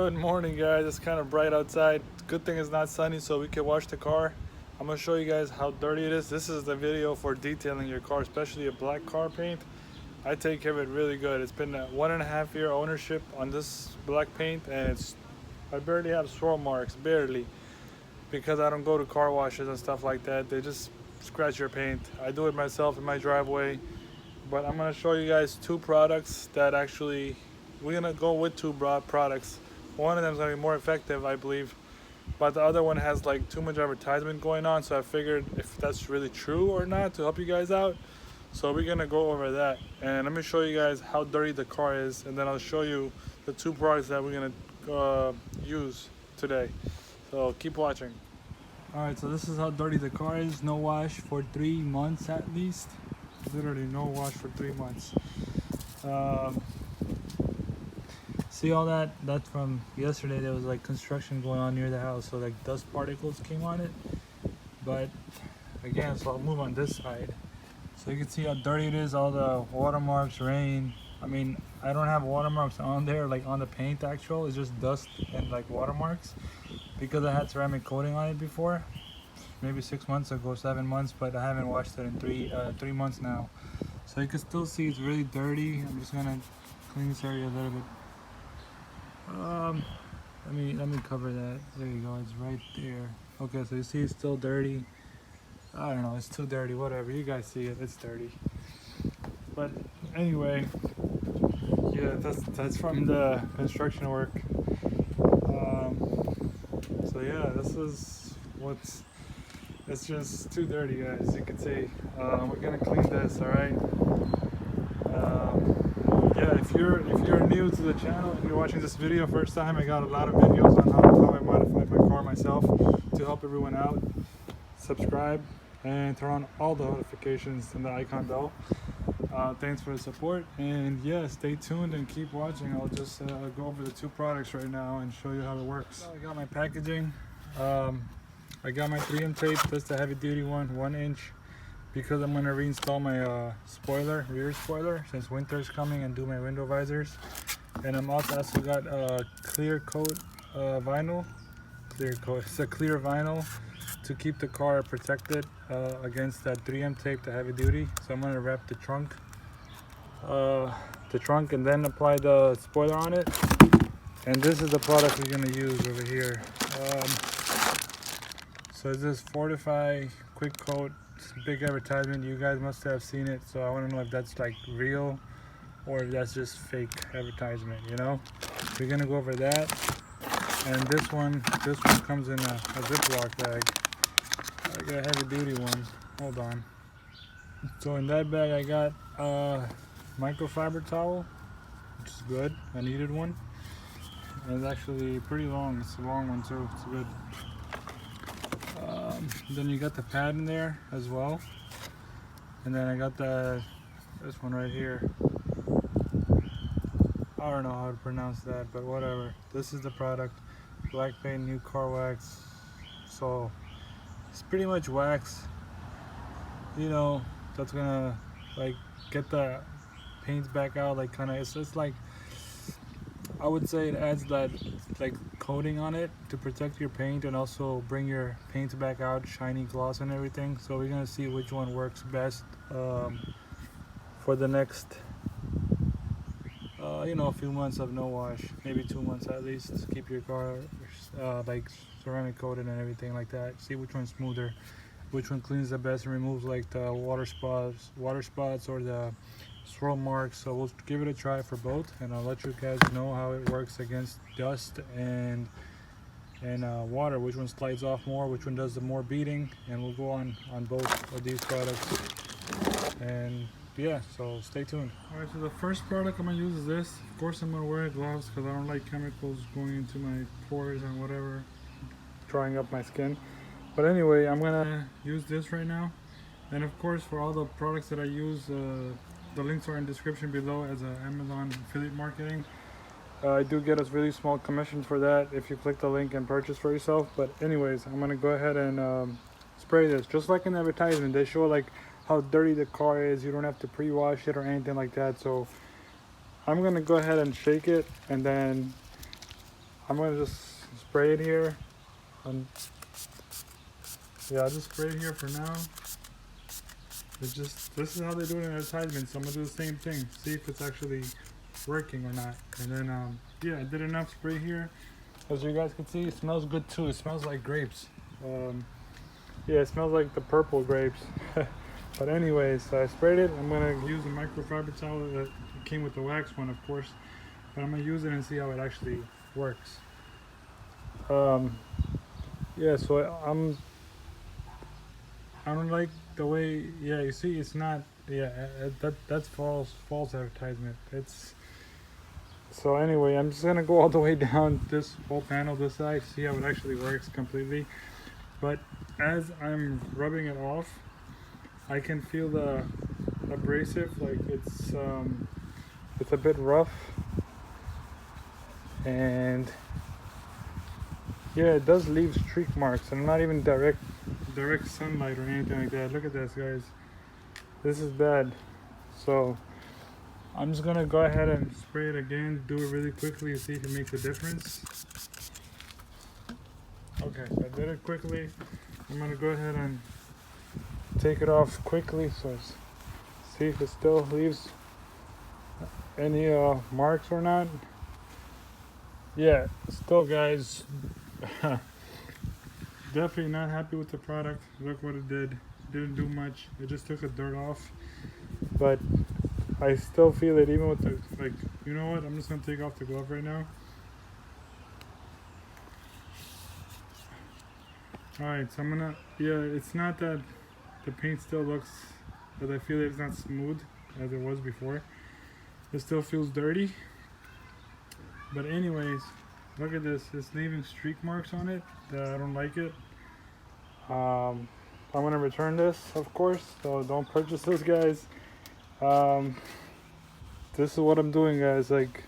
Good morning, guys. It's kind of bright outside. Good thing it's not sunny so we can wash the car. I'm gonna show you guys how dirty it is. This is the video for detailing your car, especially a black car paint. I take care of it really good. It's been a 1.5 year ownership on this black paint, and I barely have swirl marks, barely, because I don't go to car washes and stuff like that. They just scratch your paint. I do it myself in my driveway, but I'm gonna show you guys two products that actually, we're gonna go with two broad products. One of them is gonna be more effective, I believe, but the other one has like too much advertisement going on, so I figured if that's really true or not to help you guys out. So we're gonna go over that, and let me show you guys how dirty the car is, and then I'll show you the two products that we're gonna use today. So keep watching. All right, so this is how dirty the car is. No wash for 3 months at least. Literally no wash for 3 months. See all that? That's from yesterday. There was like construction going on near the house, so like dust particles came on it. But again, so I'll move on this side. So you can see how dirty it is, all the watermarks, rain. I mean, I don't have watermarks on there, like on the paint actual. It's just dust and like watermarks because I had ceramic coating on it before. Maybe 6 months ago, 7 months, but I haven't washed it in three months now. So you can still see it's really dirty. I'm just gonna clean this area a little bit. Let me cover that. There you go, it's right there. Okay, so you see it's still dirty. I don't know, it's too dirty, whatever. You guys see it, it's dirty. But anyway, yeah, that's from the construction work. So yeah, this is it's just too dirty, guys. You can see. We're gonna clean this, all right? Yeah, if you're new to the channel and you're watching this video first time, I got a lot of videos on how I modified my car myself to help everyone out. Subscribe and turn on all the notifications and the icon bell. Thanks for the support, and yeah, stay tuned and keep watching. I'll just go over the two products right now and show you how it works. So I got my packaging. I got my 3M tape. That's the heavy duty one, 1 inch, because I'm gonna reinstall my rear spoiler, since winter's coming, and do my window visors. And I'm also got a clear coat vinyl. It's a clear vinyl to keep the car protected against that 3M tape, the heavy duty. So I'm gonna wrap the trunk and then apply the spoiler on it. And this is the product we're gonna use over here. So it's this Fortify quick coat. It's a big advertisement. You guys must have seen it. So I want to know if that's like real or if that's just fake advertisement. You know, we're gonna go over that. And this one comes in a Ziploc bag. I got a heavy duty one. Hold on. So in that bag I got a microfiber towel, which is good. I needed one. And it's actually pretty long. It's a long one too. It's good. Then you got the pad in there as well. And then I got this one right here. I don't know how to pronounce that, but whatever. This is the product. Black paint, new car wax. So it's pretty much wax, you know, that's gonna like get the paint back out, like kind of, it's like, I would say it adds that like coating on it to protect your paint and also bring your paint back out, shiny gloss and everything. So we're gonna see which one works best for the next you know, a few months of no wash, maybe 2 months at least, to keep your car like ceramic coated and everything like that. See which one's smoother, which one cleans the best and removes like the water spots or the swirl marks. So we'll give it a try for both, and I'll let you guys know how it works against dust and water, which one slides off more, which one does the more beating, and we'll go on both of these products. And yeah, so stay tuned. All right, so the first product I'm gonna use is this. Of course I'm gonna wear gloves because I don't like chemicals going into my pores and whatever, drying up my skin. But anyway, I'm gonna use this right now. And of course, for all the products that I use, the links are in the description below as an Amazon affiliate marketing. I do get a really small commission for that if you click the link and purchase for yourself. But anyways, I'm gonna go ahead and spray this. Just like in the advertisement, they show like how dirty the car is. You don't have to pre-wash it or anything like that. So I'm gonna go ahead and shake it and then I'm gonna just spray it here. Yeah, I'll just spray it here for now. It's just, this is how they do it in advertisements, so I'm gonna do the same thing, see if it's actually working or not. And then yeah, I did enough spray here. As you guys can see, it smells good too. It smells like grapes. Yeah, it smells like the purple grapes. But anyways, so I sprayed it. I'm gonna use the microfiber towel that came with the wax one, of course, but I'm gonna use it and see how it actually works. Yeah, so I don't like the way, yeah, you see, it's not, yeah, that's false advertisement. It's, so anyway, I'm just gonna go all the way down this whole panel, this side, see how it actually works completely. But as I'm rubbing it off, I can feel the abrasive, like it's a bit rough, and yeah, it does leave streak marks, and not even direct sunlight or anything like that. Look at this, guys. This is bad. So I'm just gonna go ahead and spray it again, do it really quickly, see if it makes a difference. Okay, so I did it quickly. I'm gonna go ahead and take it off quickly, so see if it still leaves any marks or not. Yeah, still, guys. Definitely not happy with the product. Look what it did. Didn't do much. It just took the dirt off. But I still feel it even with the, like, you know what? I'm just gonna take off the glove right now. Alright, so I'm gonna, yeah, it's not that the paint still looks, but I feel it's not smooth as it was before. It still feels dirty. But anyways, look at this. It's leaving streak marks on it. I don't like it. I'm gonna return this, of course, so don't purchase this, guys. This is what I'm doing, guys, like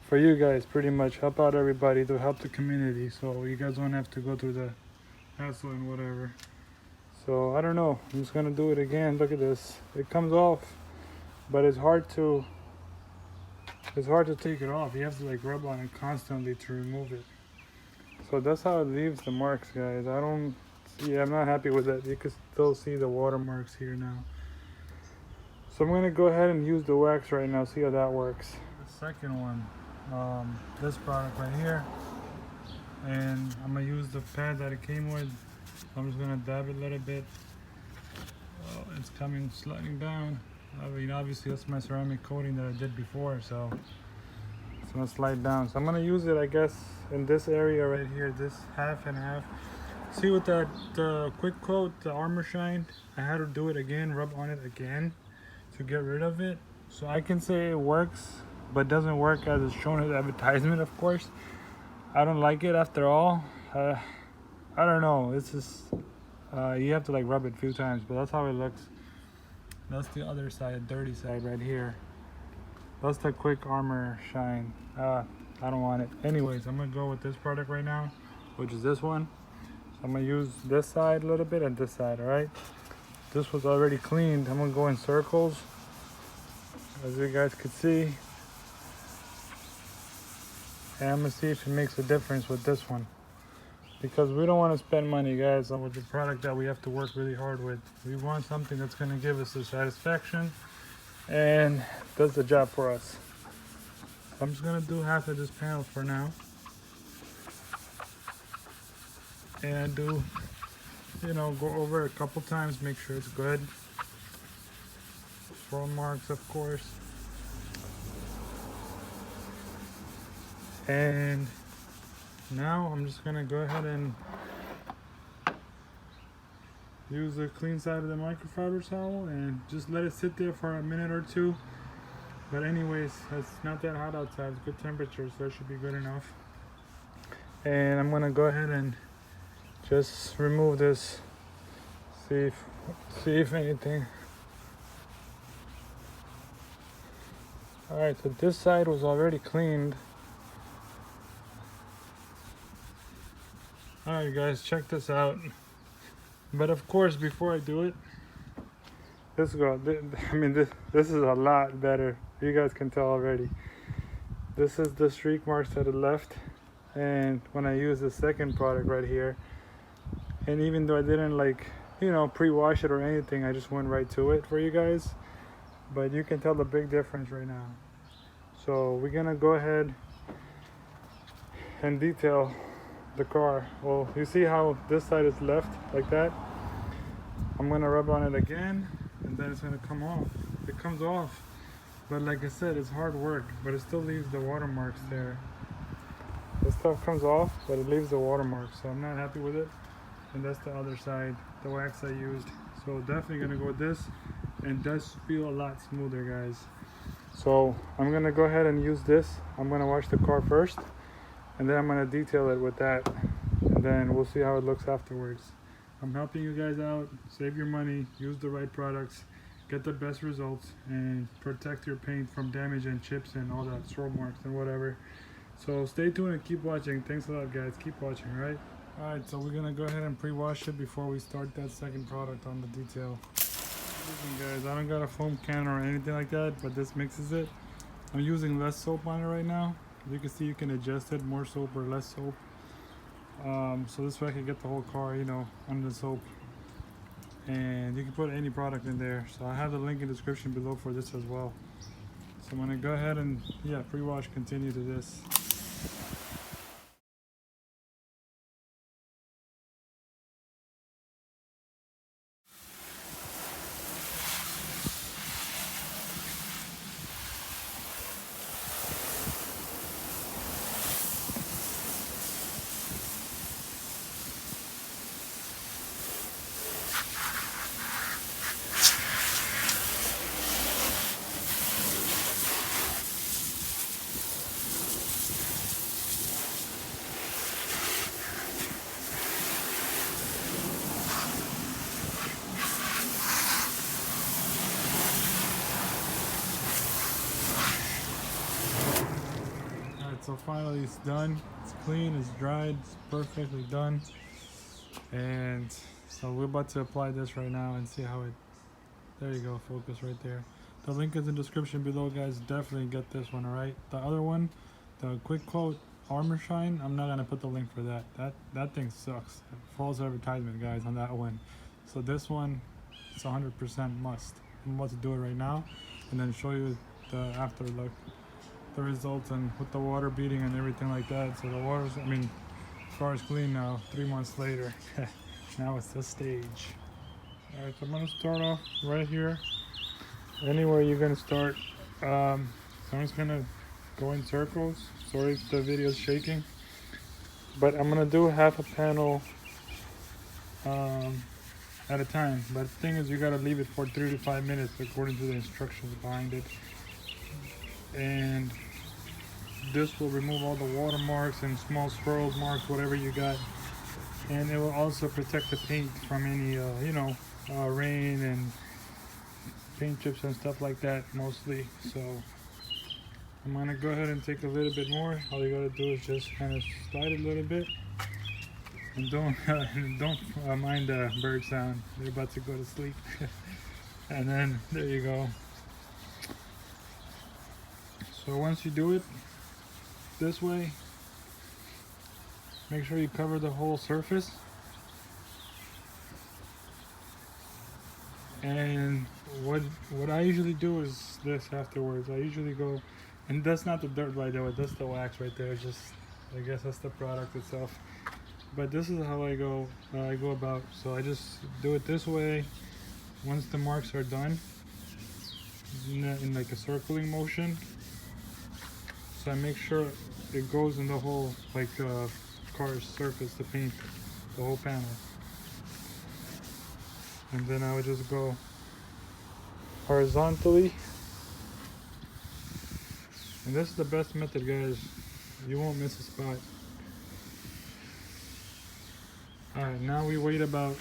for you guys, pretty much help out everybody, to help the community, so you guys don't have to go through the hassle and whatever. So I don't know, I'm just gonna do it again. Look at this. It comes off, but it's hard to take it off. You have to like rub on it constantly to remove it. So that's how it leaves the marks, guys. I'm not happy with that. You can still see the watermarks here now. So I'm gonna go ahead and use the wax right now, see how that works. The second one, this product right here, and I'm gonna use the pad that it came with. I'm just gonna dab it a little bit. Oh, it's coming, sliding down. I mean, obviously that's my ceramic coating that I did before, so it's gonna slide down. So I'm gonna use it, I guess, in this area right here, this half and half. See, with that quick coat, the Armor Shine, I had to do it again, rub on it again to get rid of it. So I can say it works, but doesn't work as it's shown in the advertisement, of course. I don't like it after all. I don't know, it's just, you have to like rub it a few times, but that's how it looks. That's the other side, dirty side right here. That's the quick Armor Shine. I don't want it. Anyways, I'm gonna go with this product right now, which is this one. So I'm gonna use this side a little bit and this side, all right? This was already cleaned. I'm gonna go in circles, as you guys could see. And I'm gonna see if it makes a difference with this one. Because we don't want to spend money, guys, with the product that we have to work really hard with. We want something that's going to give us the satisfaction and does the job for us. I'm just going to do half of this panel for now. And do, you know, go over it a couple times, make sure it's good. Swirl marks, of course. And now I'm just gonna go ahead and use the clean side of the microfiber towel and just let it sit there for a minute or two. But anyways, it's not that hot outside, it's good temperature, so it should be good enough. And I'm gonna go ahead and just remove this, see if anything. Alright, so this side was already cleaned. Alright guys, check this out. But of course, before I do it, this is a lot better. You guys can tell already. This is the streak marks that it left. and when I use the second product right here, and even though I didn't like, you know, pre-wash it or anything, I just went right to it for you guys, but you can tell the big difference right now. So we're gonna go ahead and detail the car. Well, you see how this side is left like that? I'm gonna rub on it again, and then it's gonna come off. It comes off, but like I said, it's hard work, but it still leaves the watermarks there. This stuff comes off, but it leaves the watermarks, so I'm not happy with it. And that's the other side, the wax I used. So definitely gonna go with this, and does feel a lot smoother, guys. So I'm gonna go ahead and use this. I'm gonna wash the car first, and then I'm gonna detail it with that, and then we'll see how it looks afterwards. I'm helping you guys out, save your money, use the right products, get the best results, and protect your paint from damage and chips and all that swirl marks and whatever. So stay tuned and keep watching. Thanks a lot, guys. Keep watching, right? Alright, so we're gonna go ahead and pre-wash it before we start that second product on the detail. Listen, guys, I don't got a foam can or anything like that, but this mixes it. I'm using less soap on it right now. As you can see, you can adjust it, more soap or less soap. So this way I can get the whole car, you know, under the soap. And you can put any product in there. So I have the link in the description below for this as well. So I'm gonna go ahead and, yeah, pre-wash, continue to this. So finally it's done, it's clean, it's dried, it's perfectly done. And so we're about to apply this right now and see how it, there you go, focus right there. The link is in the description below, guys. Definitely get this one, alright? The other one, the quick quote armor shine, I'm not gonna put the link for that. That thing sucks. False advertisement, guys, on that one. So this one, it's 100% must. I'm about to do it right now and then show you the after look, the results, and with the water beating and everything like that. So the water's, I mean, as far as clean now, 3 months later. Now it's the stage. Alright, so I'm gonna start off right here. Anywhere you're gonna start. So I'm just gonna go in circles. Sorry if the video's shaking, but I'm gonna do half a panel at a time. But the thing is, you gotta leave it for 3 to 5 minutes according to the instructions behind it. And this will remove all the watermarks and small swirls marks, whatever you got, and it will also protect the paint from any you know, rain and paint chips and stuff like that, mostly. So I'm gonna go ahead and take a little bit more. All you gotta do is just kind of slide it a little bit, and don't mind the bird sound, they're about to go to sleep. And then there you go. So once you do it this way, make sure you cover the whole surface. And what I usually do is this afterwards. I usually go, and that's not the dirt, by the way, that's the wax right there. Just, I guess that's the product itself. But this is how I go about. So I just do it this way. Once the marks are done, in like a circling motion. So I make sure it goes in the whole, like, car's surface, the paint, the whole panel. And then I would just go horizontally. And this is the best method, guys. You won't miss a spot. Alright, now we wait about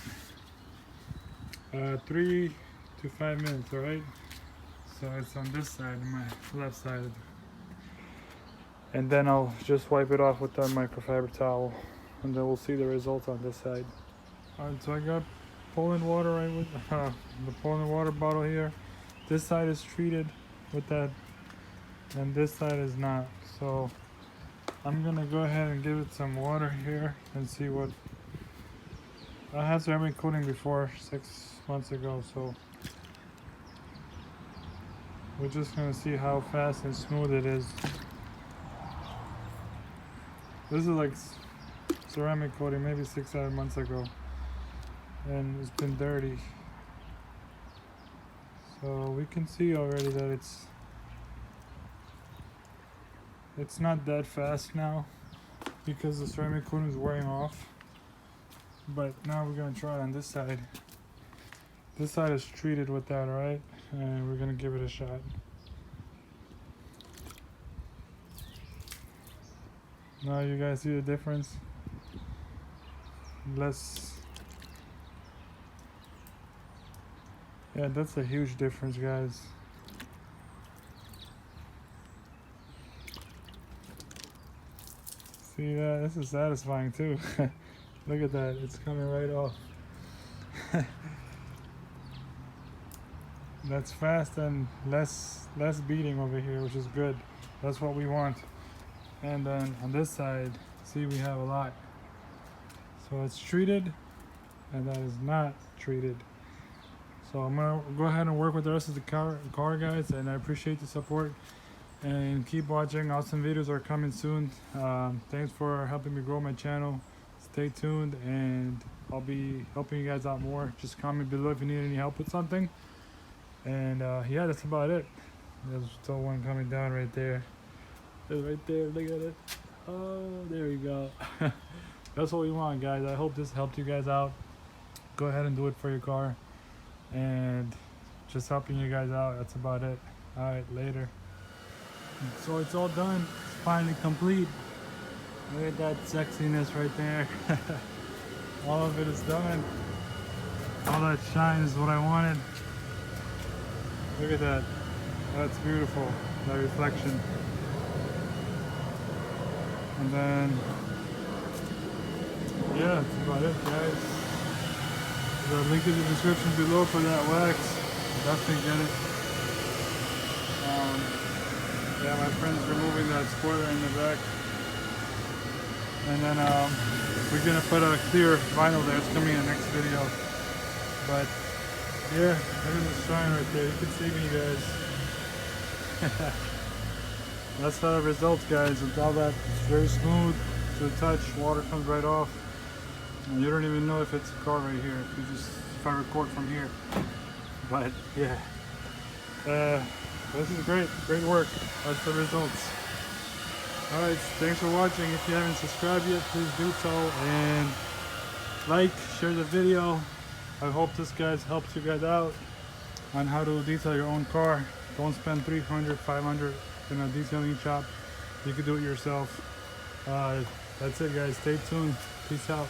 3 to 5 minutes, alright? So it's on this side, my left side. And then I'll just wipe it off with that microfiber towel, and then we'll see the results on this side. Alright, so I got Poland water right with the Poland water bottle here. This side is treated with that, and this side is not. So I'm gonna go ahead and give it some water here and see what. I had ceramic coating before 6 months ago, so we're just gonna see how fast and smooth it is. This is like ceramic coating maybe 6-7 months ago, and it's been dirty, so we can see already that it's not that fast now because the ceramic coating is wearing off. But now we're gonna try on this side. This side is treated with that, right? And we're gonna give it a shot. Now you guys see the difference? Less. Yeah, that's a huge difference, guys. See that? This is satisfying too. Look at that, it's coming right off. That's fast and less beating over here, which is good. That's what we want. And then on this side, see, we have a lot. So it's treated, and that is not treated. So I'm gonna go ahead and work with the rest of the car, guys, and I appreciate the support. And keep watching, awesome videos are coming soon. Thanks for helping me grow my channel. Stay tuned, and I'll be helping you guys out more. Just comment below if you need any help with something. And yeah, that's about it. There's still one coming down right there. It's right there, look at it. Oh, there we go. That's what we want, guys. I hope this helped you guys out. Go ahead and do it for your car. And just helping you guys out, that's about it. Alright, later. So it's all done. It's finally complete. Look at that sexiness right there. All of it is done. All that shine is what I wanted. Look at that. That's beautiful, that reflection. And then, yeah, that's about it, guys. There's a link in the description below for that wax. Definitely get it. Yeah, my friend's removing that spoiler in the back. And then we're gonna put a clear vinyl there. It's coming in the next video. But yeah, look at the shine right there. You can see me, guys. That's the results, guys. With all that, it's very smooth to the touch. Water comes right off, and you don't even know if it's a car right here. If I record from here. But yeah, this is great work. That's the results. Alright, thanks for watching. If you haven't subscribed yet, please do so, and like, share the video. I hope this guys helps you guys out on how to detail your own car. Don't spend $300, $500 in a detailing shop. You can do it yourself. That's it, guys. Stay tuned. Peace out.